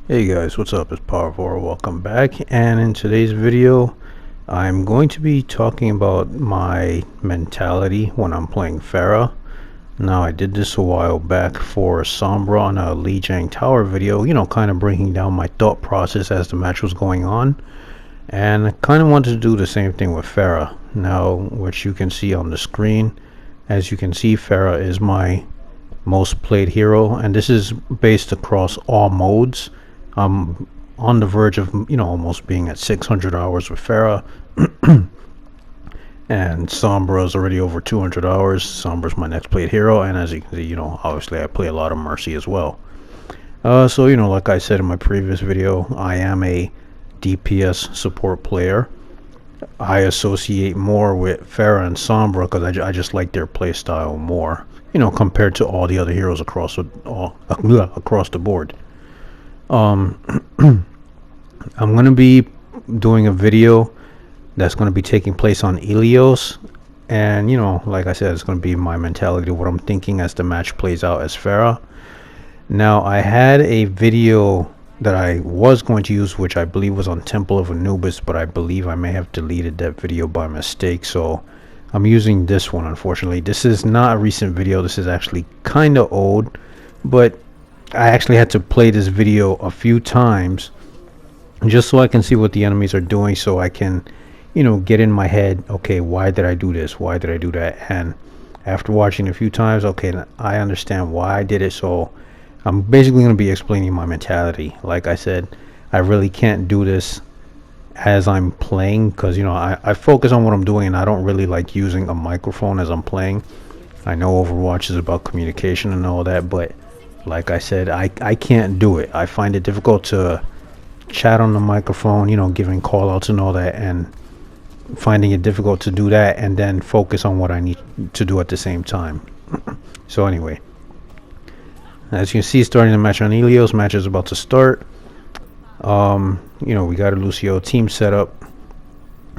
Hey guys, what's up? It's Pharah. Welcome back. And in today's video, I'm going to be talking about my mentality when I'm playing Pharah. Now, I did this a while back for Sombra on a Lijiang Tower video, kind of breaking down my thought process as the match was going on. And I kind of wanted to do the same thing with Pharah. Now, what you can see on the screen, as you can see, Pharah is my most played hero, and this is based across all modes. I'm on the verge of almost being at 600 hours with Pharah, and Sombra is already over 200 hours. Sombra's my next played hero, and as you can see, obviously I play a lot of Mercy as well. So like I said in my previous video, I am a DPS support player. I associate more with Pharah and Sombra because I just like their playstyle more, compared to all the other heroes across the board. I'm gonna be doing a video that's gonna be taking place on Ilios, and like I said, it's gonna be my mentality, what I'm thinking as the match plays out as Pharah. Now, I had a video that I was going to use, which I believe was on Temple of Anubis, but I believe I may have deleted that video by mistake, so I'm using this one. Unfortunately, this is not a recent video. This is actually kind of old, but I actually had to play this video a few times just so I can see what the enemies are doing, so I can get in my head, okay, why did I do this, why did I do that? And after watching a few times, okay, I understand why I did it. So I'm basically going to be explaining my mentality. Like I said, I really can't do this as I'm playing because I focus on what I'm doing, and I don't really like using a microphone as I'm playing. I know Overwatch is about communication and all that, but like I said, I can't do it. I find it difficult to chat on the microphone, giving call outs and all that, and finding it difficult to do that and then focus on what I need to do at the same time. So anyway, as you can see, starting the match on Ilios, match is about to start. We got a Lucio team set up.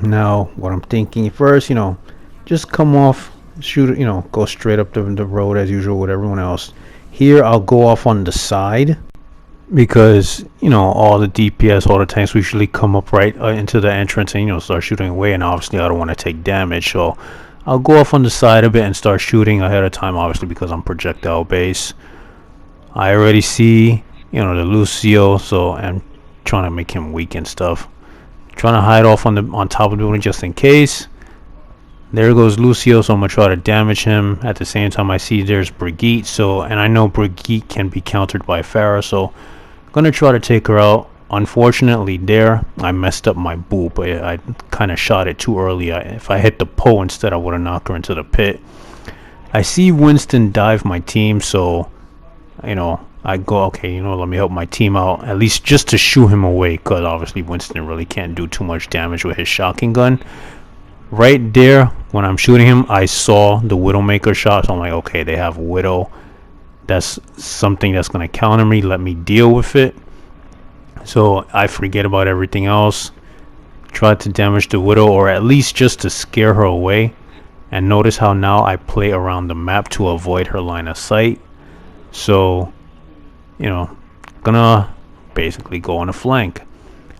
Now, what I'm thinking first, just come off, shoot, go straight up the road as usual with everyone else. Here, I'll go off on the side because, all the DPS, all the tanks usually come up right into the entrance and, start shooting away. And obviously, I don't want to take damage. So, I'll go off on the side a bit and start shooting ahead of time, obviously, because I'm projectile base. I already see, the Lucio, so I'm trying to make him weak and stuff. Trying to hide off on top of the building just in case. There goes Lucio, so I'm going to try to damage him. At the same time, I see there's Brigitte, and I know Brigitte can be countered by Pharah, so I'm going to try to take her out. Unfortunately, there, I messed up my boop. I kind of shot it too early. If I hit the pole instead, I would have knocked her into the pit. I see Winston dive my team, so, I go, okay, let me help my team out, at least just to shoo him away, because obviously Winston really can't do too much damage with his shocking gun. Right there, when I'm shooting him, I saw the Widowmaker shot, so I'm like, okay, they have Widow. That's something that's going to counter me. Let me deal with it. So I forget about everything else. Try to damage the Widow, or at least just to scare her away. And notice how now I play around the map to avoid her line of sight. So, gonna basically go on a flank.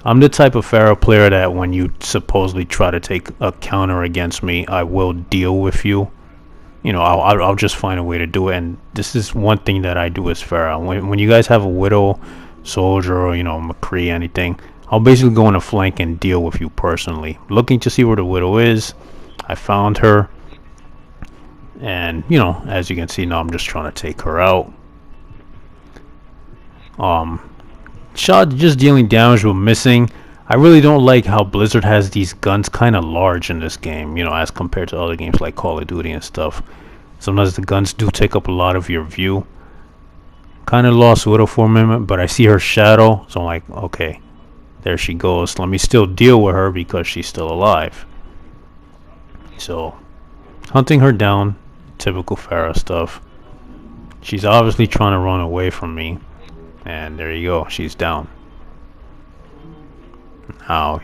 I'm the type of Pharah player that when you supposedly try to take a counter against me, I will deal with you. I'll just find a way to do it. And this is one thing that I do as Pharah. When you guys have a Widow, Soldier, or McCree, anything, I'll basically go on a flank and deal with you personally. Looking to see where the Widow is. I found her. And, as you can see now, I'm just trying to take her out. Shot just dealing damage with missing. I really don't like how Blizzard has these guns kind of large in this game, as compared to other games like Call of Duty and stuff. Sometimes the guns do take up a lot of your view. Kind of lost Widow for a minute, but I see her shadow, so I'm like, okay, there she goes. Let me still deal with her because she's still alive. So, hunting her down, typical Pharah stuff. She's obviously trying to run away from me. And there you go, she's down. Now,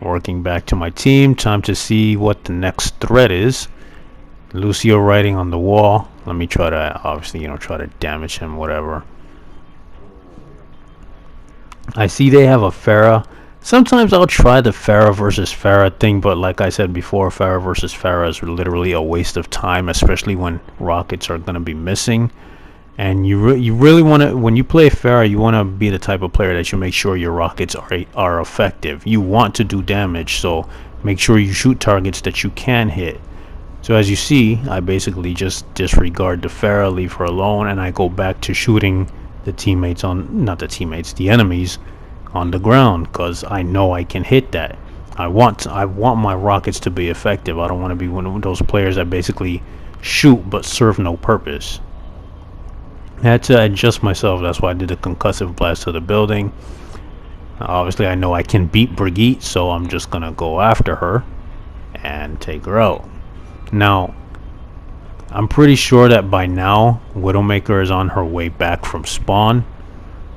working back to my team, time to see what the next threat is. Lucio writing on the wall. Let me try to, obviously, try to damage him, whatever. I see they have a Pharah. Sometimes I'll try the Pharah versus Pharah thing, but like I said before, Pharah versus Pharah is literally a waste of time, especially when rockets are going to be missing. And you really want to, when you play Pharah, you want to be the type of player that you make sure your rockets are effective. You want to do damage, so make sure you shoot targets that you can hit. So as you see, I basically just disregard the Pharah, leave her alone, and I go back to shooting the teammates on, not the teammates, the enemies on the ground, because I know I can hit that. I want my rockets to be effective. I don't want to be one of those players that basically shoot but serve no purpose. I had to adjust myself. That's why I did a concussive blast to the building. Obviously, I know I can beat Brigitte, so I'm just gonna go after her and take her out. Now, I'm pretty sure that by now Widowmaker is on her way back from spawn,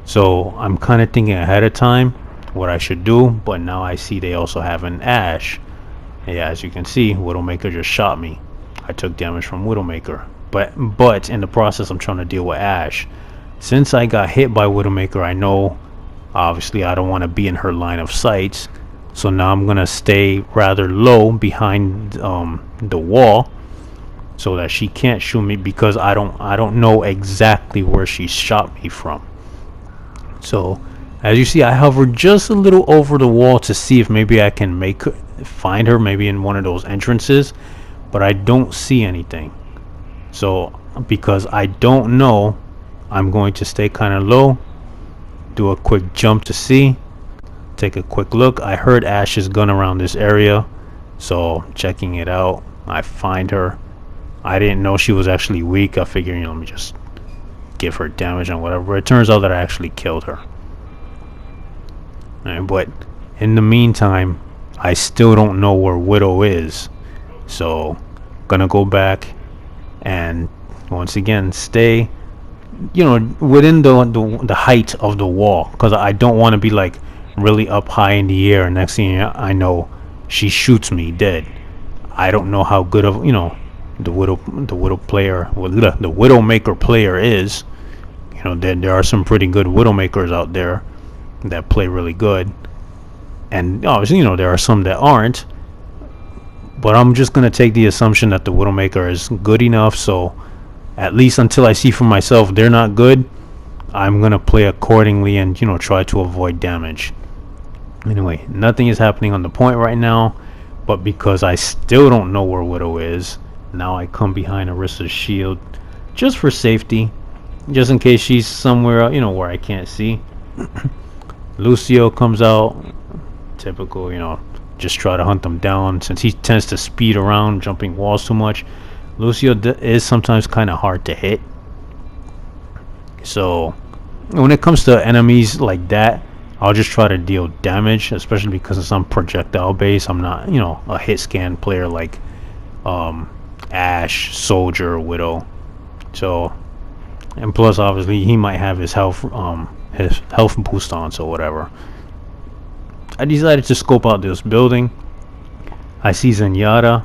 so I'm kind of thinking ahead of time what I should do. But now I see they also have an Ashe. Yeah, as you can see, Widowmaker just shot me. I took damage from Widowmaker, but in the process I'm trying to deal with Ashe. Since I got hit by Widowmaker, I know obviously I don't want to be in her line of sight, so now I'm gonna stay rather low behind the wall so that she can't shoot me, because I don't know exactly where she shot me from. So as you see, I hover just a little over the wall to see if maybe I can find her maybe in one of those entrances, but I don't see anything. So because I don't know, I'm going to stay kind of low, do a quick jump to see, take a quick look. I heard Ashe's gun around this area, so checking it out, I find her. I didn't know she was actually weak. I figured, let me just give her damage and whatever. It turns out that I actually killed her. But in the meantime, I still don't know where Widow is, so gonna go back and once again stay within the height of the wall, because I don't want to be like really up high in the air and next thing I know she shoots me dead. I don't know how good of the Widowmaker player is. There are some pretty good Widowmakers out there that play really good, and obviously there are some that aren't, but I'm just gonna take the assumption that the Widowmaker is good enough, so at least until I see for myself they're not good, I'm gonna play accordingly and try to avoid damage. Anyway, nothing is happening on the point right now, but because I still don't know where Widow is, now I come behind Arissa's shield just for safety, just in case she's somewhere where I can't see. Lucio comes out, typical, just try to hunt them down. Since he tends to speed around, jumping walls too much, Lucio is sometimes kind of hard to hit. So when it comes to enemies like that, I'll just try to deal damage, especially because it's on projectile base. I'm not a hit scan player like Ashe, Soldier, Widow. So, and plus obviously he might have his health boost on, so whatever. I decided to scope out this building. I see Zenyatta,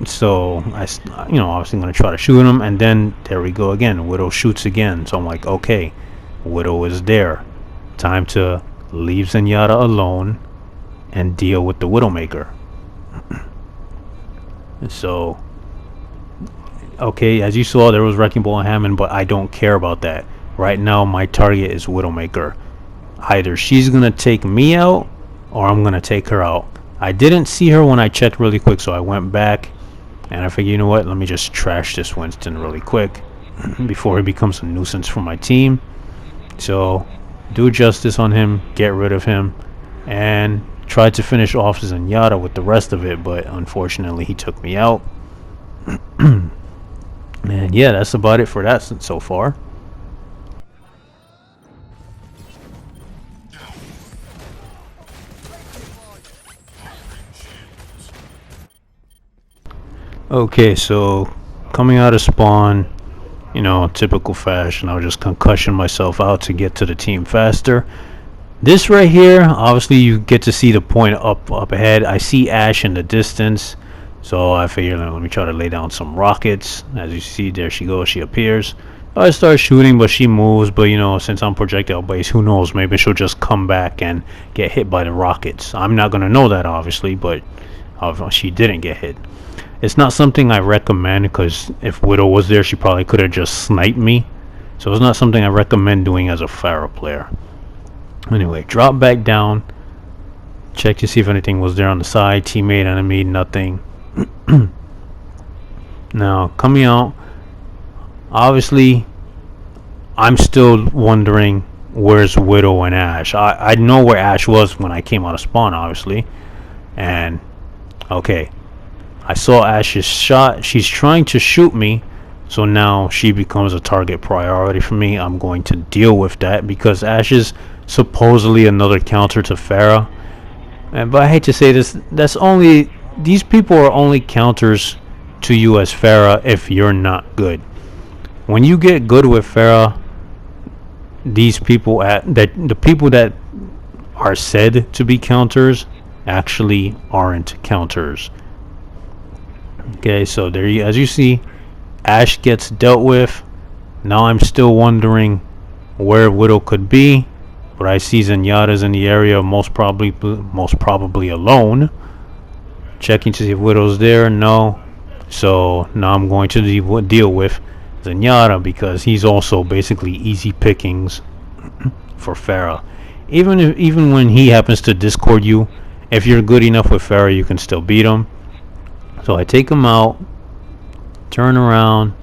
so I obviously gonna try to shoot him, and then there we go again. Widow shoots again, so I'm like, okay, Widow is there. Time to leave Zenyatta alone and deal with the Widowmaker. So, okay, as you saw, there was Wrecking Ball and Hammond, but I don't care about that. Right now, my target is Widowmaker. Either she's gonna take me out, or I'm gonna take her out. I didn't see her when I checked really quick, so I went back, and I figured, you know what, let me just trash this Winston really quick before he becomes a nuisance for my team. So, do justice on him, get rid of him, and try to finish off Zenyatta with the rest of it, but unfortunately he took me out. And yeah, that's about it for that so far. Okay, so coming out of spawn, typical fashion, I was just concussion myself out to get to the team faster. This right here, obviously you get to see the point up ahead. I see Ashe in the distance, so I figured let me try to lay down some rockets. As you see, there she goes, she appears. I start shooting, but she moves. But you know, since I'm projectile based, who knows? Maybe she'll just come back and get hit by the rockets. I'm not gonna know that, obviously, but she didn't get hit. It's not something I recommend, because if Widow was there, she probably could have just sniped me. So it's not something I recommend doing as a Pharah player. Anyway, drop back down. Check to see if anything was there on the side. Teammate, enemy, nothing. Now, coming out, obviously, I'm still wondering where's Widow and Ash. I know where Ash was when I came out of spawn, obviously. And, okay, I saw Ash's shot. She's trying to shoot me. So now she becomes a target priority for me. I'm going to deal with that because Ash is supposedly another counter to Pharah. But I hate to say this, these people are only counters to you as Pharah if you're not good. When you get good with Pharah, the people that are said to be counters actually aren't counters. Okay, so there as you see, Ash gets dealt with. Now I'm still wondering where Widow could be, but I see Zenyatta's in the area, most probably alone. Checking to see if Widow's there. No. So now I'm going to deal with Zenyatta because he's also basically easy pickings for Pharah. Even when he happens to discord you, if you're good enough with Pharah, you can still beat him. So I take him out, turn around,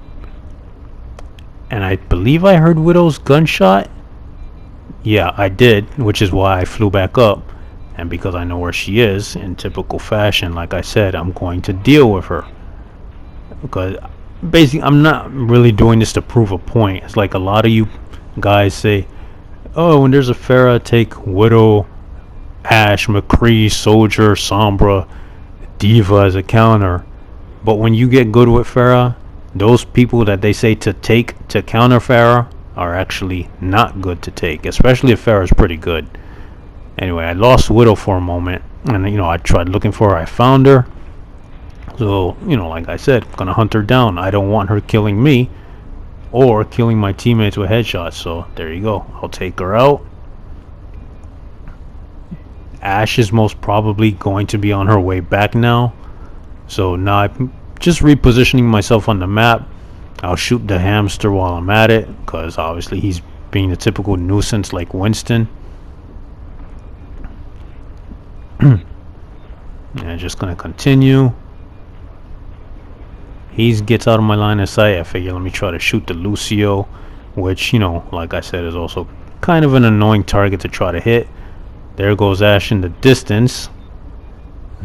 and I believe I heard Widow's gunshot. Yeah, I did, which is why I flew back up. And because I know where she is, in typical fashion, like I said, I'm going to deal with her. Because basically, I'm not really doing this to prove a point. It's like a lot of you guys say, oh, when there's a Pharah, take Widow, Ash, McCree, Soldier, Sombra, Diva as a counter. But when you get good with Pharah, those people that they say to take to counter Pharah are actually not good to take, especially if Pharah is pretty good. Anyway, I lost Widow for a moment, and you know, I tried looking for her. I found her. So, you know, like I said, I'm gonna hunt her down. I don't want her killing me or killing my teammates with headshots. So there you go. I'll take her out. Ash is most probably going to be on her way back now. So now I'm just repositioning myself on the map. I'll shoot the hamster while I'm at it, because obviously he's being a typical nuisance like Winston. And just gonna continue. He gets out of my line of sight. I figure let me try to shoot the Lucio, which, you know, like I said, is also kind of an annoying target to try to hit. There goes Ash in the distance.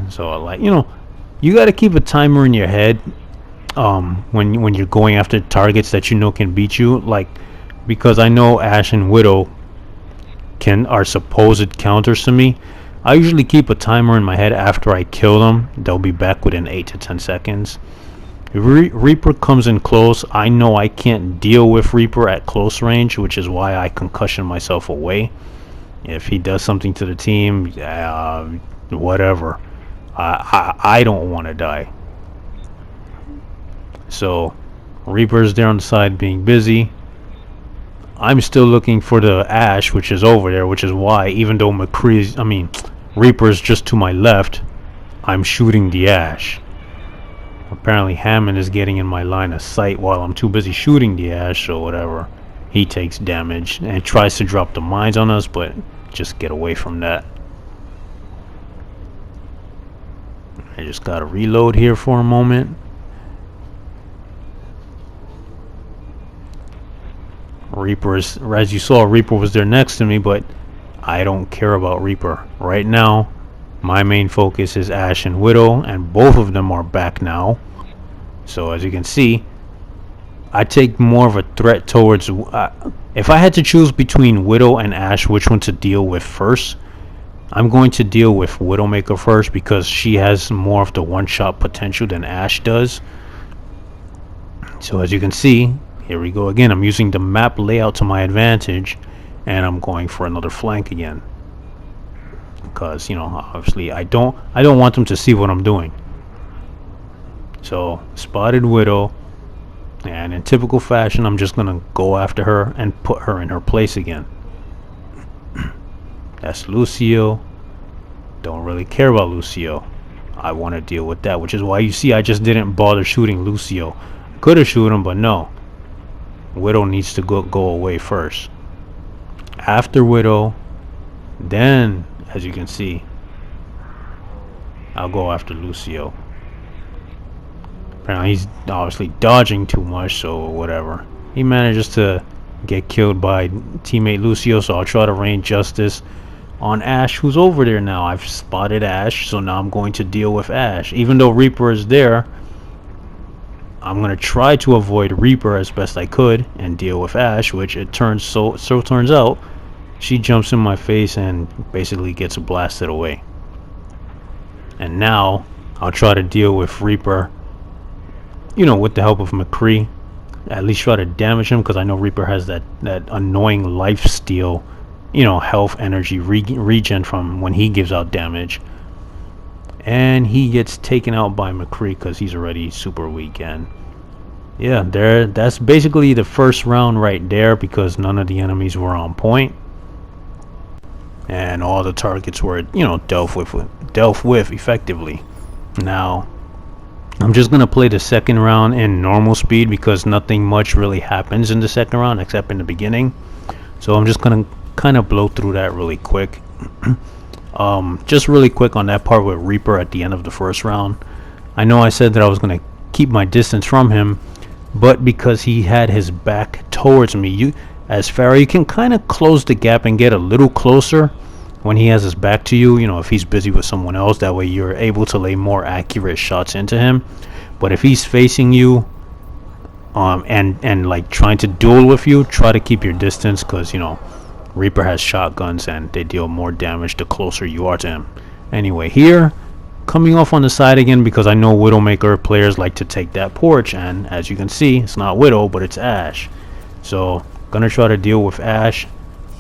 So like, you know, you got to keep a timer in your head when you're going after targets that you know can beat you, like, because I know Ash and Widow are supposed counters to me. I usually keep a timer in my head after I kill them. They'll be back within 8 to 10 seconds. If Reaper comes in close, I know I can't deal with Reaper at close range, which is why I concussion myself away. If he does something to the team, whatever. I don't want to die. So Reaper's there on the side being busy. I'm still looking for the Ash, which is over there, which is why, even though Reaper's just to my left, I'm shooting the Ash. Apparently Hammond is getting in my line of sight while I'm too busy shooting the Ash, or whatever. He takes damage and tries to drop the mines on us, but just get away from that. I just gotta reload here for a moment. As you saw, Reaper was there next to me, but I don't care about Reaper. Right now, my main focus is Ash and Widow, and both of them are back now. So as you can see, I take more of a threat towards... if I had to choose between Widow and Ash, which one to deal with first, I'm going to deal with Widowmaker first, because she has more of the one-shot potential than Ash does. So as you can see, here we go again. I'm using the map layout to my advantage, and I'm going for another flank again. Because, you know, obviously I don't want them to see what I'm doing. So, spotted Widow. And in typical fashion, I'm just gonna go after her and put her in her place again. That's Lucio. Don't really care about Lucio. I want to deal with that, which is why you see I just didn't bother shooting Lucio. Could have shoot him, but no. Widow needs to go away first. After Widow, then, as you can see, I'll go after Lucio. Apparently he's obviously dodging too much, so whatever. He manages to get killed by teammate Lucio, so I'll try to rain justice on Ash, who's over there now. I've spotted Ash, so now I'm going to deal with Ash. Even though Reaper is there, I'm going to try to avoid Reaper as best I could and deal with Ash, which it turns out she jumps in my face and basically gets blasted away. And now I'll try to deal with Reaper, you know, with the help of McCree. At least try to damage him, because I know Reaper has that annoying life steal, you know, health energy regen from when he gives out damage. And he gets taken out by McCree because he's already super weak. And yeah, that's basically the first round right there, because none of the enemies were on point and all the targets were, you know, dealt with effectively. Now I'm just gonna play the second round in normal speed, because nothing much really happens in the second round except in the beginning. So I'm just gonna kind of blow through that really quick. Just really quick on that part with Reaper at the end of the first round. I know I said that I was gonna keep my distance from him, but because he had his back towards me, as Pharah, you can kind of close the gap and get a little closer when he has his back to you. You know, if he's busy with someone else, that way you're able to lay more accurate shots into him. But if he's facing you and like trying to duel with you, try to keep your distance, because, you know, Reaper has shotguns and they deal more damage the closer you are to him. Anyway, here coming off on the side again, because I know Widowmaker players like to take that porch, and as you can see, it's not Widow, but it's Ash. So gonna try to deal with Ash,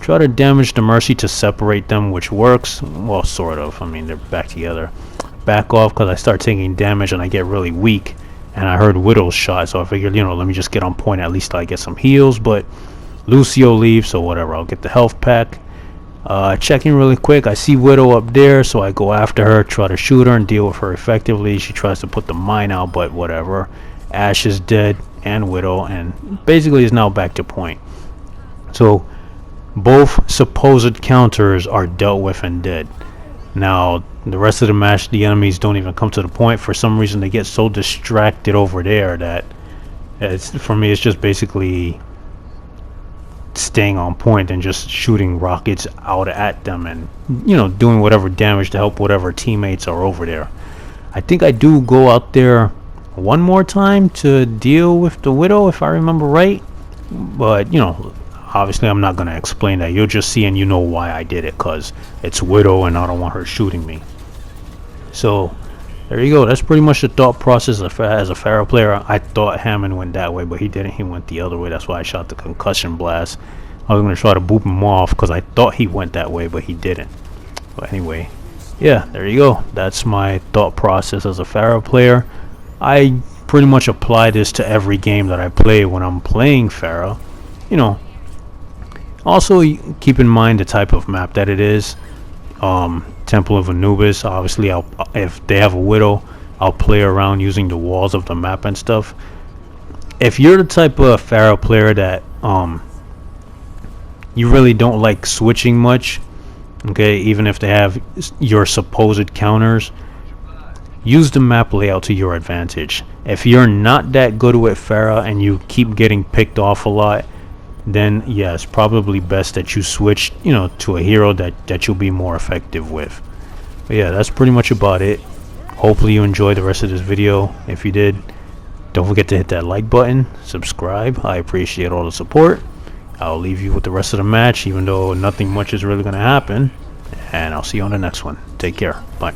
try to damage the Mercy to separate them, which works. Well, sort of. I mean, they're back together. Back off, because I start taking damage and I get really weak, and I heard Widow's shot, so I figured, you know, let me just get on point, at least I get some heals. But Lucio leaves, so whatever, I'll get the health pack. Checking really quick, I see Widow up there, so I go after her, try to shoot her and deal with her effectively. She tries to put the mine out, but whatever. Ash is dead, and Widow, and basically is now back to point. So both supposed counters are dealt with and dead. Now the rest of the match, the enemies don't even come to the point. For some reason they get so distracted over there that for me it's just basically staying on point and just shooting rockets out at them, and, you know, doing whatever damage to help whatever teammates are over there. I think I do go out there one more time to deal with the Widow, if I remember right, but, you know, obviously I'm not going to explain that. You'll just see and you know why I did it, because it's Widow and I don't want her shooting me. So there you go. That's pretty much the thought process as a Pharah player. I thought Hammond went that way, but he didn't. He went the other way. That's why I shot the concussion blast. I was going to try to boop him off because I thought he went that way, but he didn't. But anyway, yeah, there you go. That's my thought process as a Pharah player. I pretty much apply this to every game that I play when I'm playing Pharah. You know, also keep in mind the type of map that it is. Temple of Anubis, obviously if they have a Widow, I'll play around using the walls of the map and stuff. If you're the type of Pharah player that you really don't like switching much, okay, even if they have your supposed counters, use the map layout to your advantage. If you're not that good with Pharah and you keep getting picked off a lot, then yeah, it's probably best that you switch, you know, to a hero that you'll be more effective with. But yeah, that's pretty much about it. Hopefully you enjoyed the rest of this video. If you did, don't forget to hit that like button, subscribe. I appreciate all the support. I'll leave you with the rest of the match, even though nothing much is really going to happen, and I'll see you on the next one. Take care. Bye.